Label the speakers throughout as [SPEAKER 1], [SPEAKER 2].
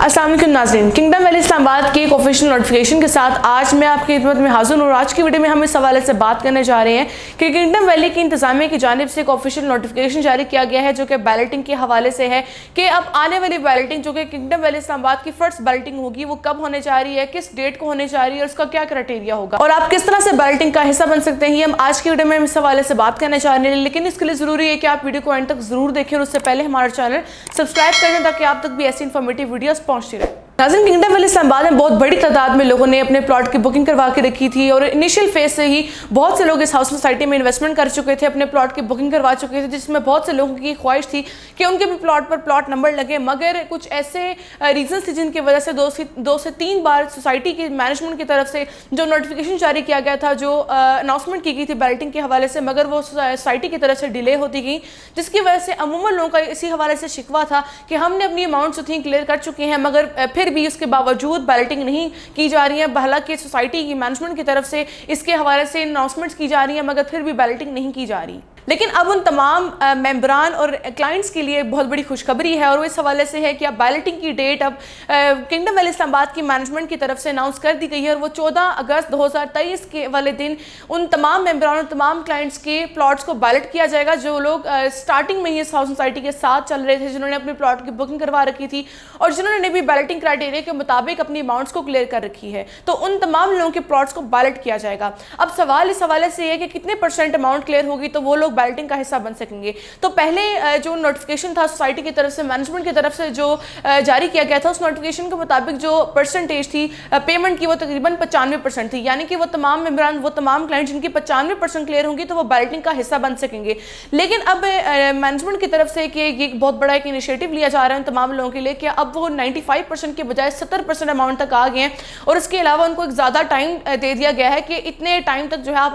[SPEAKER 1] अस्सलाम वालेकुम नाज़रीन, किंगडम वैली इस्लामाबाद की एक ऑफिशियल नोटिफिकेशन के साथ आज मैं आपकी खिदमत में हाजिर हूँ। आज की वीडियो में हम इस हवाले से बात करने जा रहे हैं कि किंगडम वैली की इंतजामिया की जानिब से एक ऑफिशियल नोटिफिकेशन जारी किया गया है जो कि बैलेटिंग के हवाले से है कि अब आने वाली बैलेटिंग जो कि किंगडम वैली इस्लामाबाद की फर्स्ट बैलेटिंग होगी वो कब होने जा रही है, किस डेट को होने जा रही है और उसका क्या क्राइटेरिया होगा और आप किस तरह से बैलेटिंग का हिस्सा बन सकते हैं। हम आज की वीडियो में इस हवाले से बात करने जा रहे हैं, लेकिन इसके लिए जरूरी है कि आप वीडियो को एंड तक जरूर देखें और उससे पहले हमारा चैनल सब्सक्राइब कर दें ताकि आप तक भी ऐसी इन्फॉर्मेटिव वीडियोस पहुंचती रहे। नाज़रीन, किंगडम वैली इस्लामाबाद में बहुत बड़ी तादाद में लोगों ने अपने प्लॉट की बुकिंग करवा के रखी थी और इनिशियल फेज से ही बहुत से लोग इस हाउस सोसाइटी में इन्वेस्टमेंट कर चुके थे, अपने प्लॉट की बुकिंग करवा चुके थे, जिसमें बहुत से लोगों की ख्वाहिश थी कि उनके भी प्लॉट पर प्लॉट नंबर लगे, मगर कुछ ऐसे रीजन थी जिनकी वजह से दो से तीन बार सोसाइटी की मैनेजमेंट की तरफ से जो नोटिफिकेशन जारी किया गया था, जो अनाउंसमेंट की गई थी बैलेटिंग के हवाले से, मगर वो सोसाइटी की तरफ से डिले होती गई, जिसकी वजह से अमूमन लोगों का इसी हवाले से शिकवा था कि हमने अपनी अमाउंट जो थी क्लियर कर चुके हैं, मगर फिर भी उसके बावजूद बैलेटिंग नहीं की जा रही है। हालांकि सोसाइटी की मैनेजमेंट की तरफ से इसके हवाले से अनाउंसमेंट्स की जा रही है, मगर फिर भी बैलेटिंग नहीं की जा रही। लेकिन अब उन तमाम मेंबरान और क्लाइंट्स के लिए बहुत बड़ी खुशखबरी है और वो इस हवाले से है कि अब बैलेटिंग की डेट अब किंगडम वैली इस्लामाबाद की मैनेजमेंट की तरफ से अनाउंस कर दी गई है और वो 14 अगस्त 2023 के वाले दिन उन तमाम मेंबरान और तमाम क्लाइंट्स के प्लॉट्स को बैलेट किया जाएगा जो लोग स्टार्टिंग में ही इस हाउस सोसाइटी के साथ चल रहे थे, जिन्होंने अपने प्लॉट की बुकिंग करवा रखी थी और जिन्होंने भी बैलेटिंग क्राइटेरिया के मुताबिक अपनी अमाउंट्स को क्लियर कर रखी है, तो उन तमाम लोगों के प्लॉट्स को बैलेट किया जाएगा। अब सवाल इस हवाले से है कि कितने % अमाउंट क्लियर होगी तो वो लोग बैलेटिंग का हिस्सा बन सकेंगे। तो पहले जो नोटिफिकेशन था सोसाइटी की तरफ से, मैनेजमेंट की तरफ से जो जारी किया गया था, उस नोटिफिकेशन के मुताबिक जो परसेंटेज थी पेमेंट की वो तकरीबन 95% थी, यानी कि वो तमाम मेंबरान, वो तमाम क्लाइंट जिनकी 95% क्लियर होंगी तो वो बैलेटिंग का हिस्सा बन सकेंगे। लेकिन अब मैनेजमेंट की तरफ से कि ये बहुत बड़ा एक इनिशिएटिव लिया जा रहा है उन तमाम लोगों के लिए कि अब वो 95% के बजाय 70% अमाउंट तक आ गए हैं और इसके अलावा उनको एक ज़्यादा टाइम दे दिया गया है कि इतने टाइम तक जो है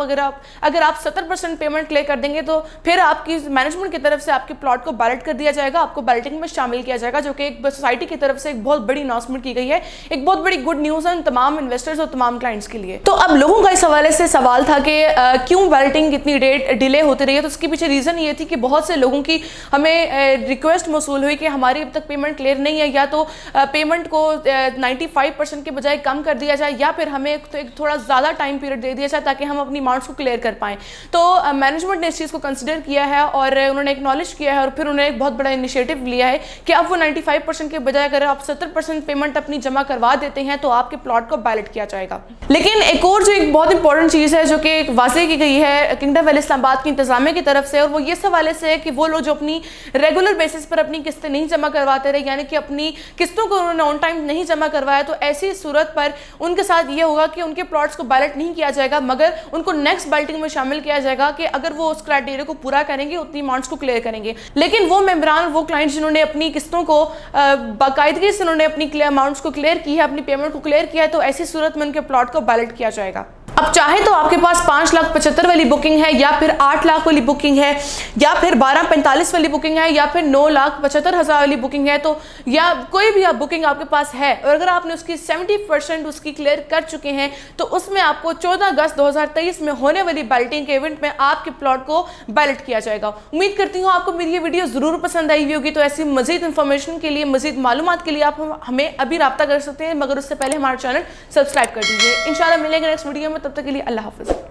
[SPEAKER 1] अगर आप 70% पेमेंट क्लियर कर देंगे तो फिर आपकी मैनेजमेंट की तरफ से आपके प्लॉट को बैलेट कर दिया जाएगा, आपको बैलेटिंग में शामिल किया जाएगा, जो कि एक सोसाइटी की तरफ से एक बहुत बड़ी अनाउंसमेंट की गई है। एक बहुत बड़ी गुड न्यूज़ है तमाम इन्वेस्टर्स और तमाम क्लाइंट्स के लिए। तो अब लोगों का इस हवाले से सवाल था कि क्यों बैलेटिंग इतनी डेट डिले होती रही है, तो उसके पीछे रीज़न ये थी कि बहुत से लोगों की हमें रिक्वेस्ट मौसूल हुई कि हमारी अब तक पेमेंट क्लियर नहीं है, या तो पेमेंट को 95% के बजाय कम कर दिया जाए या फिर हमें एक थोड़ा ज़्यादा टाइम पीरियड दे दिया जाए ताकि हम अपनी अमाउंट्स को क्लियर कर पाएँ। तो मैनेजमेंट ने इस चीज़ को कंसिडर किया है और उन्होंने एक्नॉलेज किया है और फिर उन्होंने एक बहुत बड़ा इनिशिएटिव लिया है कि अब वो 95% के बजाय अगर आप 70% पेमेंट अपनी जमा करवा देते हैं तो आपके प्लॉट को बैलेट किया जाएगा। लेकिन एक और जो एक बहुत इंपॉर्टेंट चीज़ है जो कि वाज़ेह की गई है किंगडम वैली इस्लामाबाद की इंतजामिया की तरफ से, और वो ये हवाले से है कि वो लोग जो अपनी रेगुलर बेसिस पर अपनी किस्तें नहीं जमा करवाते रहे, यानी कि अपनी किस्तों को उन्होंने ऑन टाइम नहीं जमा करवाया, तो ऐसी सूरत पर उनके साथ ये होगा कि उनके प्लॉट्स को बैलेट नहीं किया जाएगा, मगर उनको नेक्स्ट बैलेटिंग में शामिल किया जाएगा कि अगर वो उस क्राइटेरिया को पूरा करेंगे उतनी अमाउंट्स को क्लियर करेंगे। लेकिन वो मेंबरान, वो क्लाइंट्स जिन्होंने अपनी किस्तों को बाकायदगी से उन्होंने अपनी अमाउंट्स को क्लियर की है, अपनी पेमेंट को क्लियर किया है, तो ऐसी सूरत में उनके प्लॉट को बैलेट किया जाएगा। अब चाहे तो आपके पास 5,75,000 वाली बुकिंग है या फिर 8 लाख वाली बुकिंग है या फिर 12,45 वाली बुकिंग है या फिर 9,75,000 वाली बुकिंग है, तो या कोई भी आप बुकिंग आपके पास है और अगर आपने उसकी 70% उसकी क्लियर कर चुके हैं तो उसमें आपको 14 अगस्त 2023 में होने वाली बैलेटिंग के इवेंट में आपके प्लॉट को बैलेट किया जाएगा। उम्मीद करती हूँ आपको मेरी ये वीडियो ज़रूर पसंद आई हुई होगी। तो ऐसी मजीद इन्फॉर्मेशन के लिए, मजीद मालूमात के लिए आप हमें अभी रब्ता कर सकते हैं, मगर उससे पहले हमारा चैनल सब्सक्राइब कर दीजिए। इंशाल्लाह मिलेंगे नेक्स्ट वीडियो में, तब तक के लिए अल्लाह हाफ़िज़।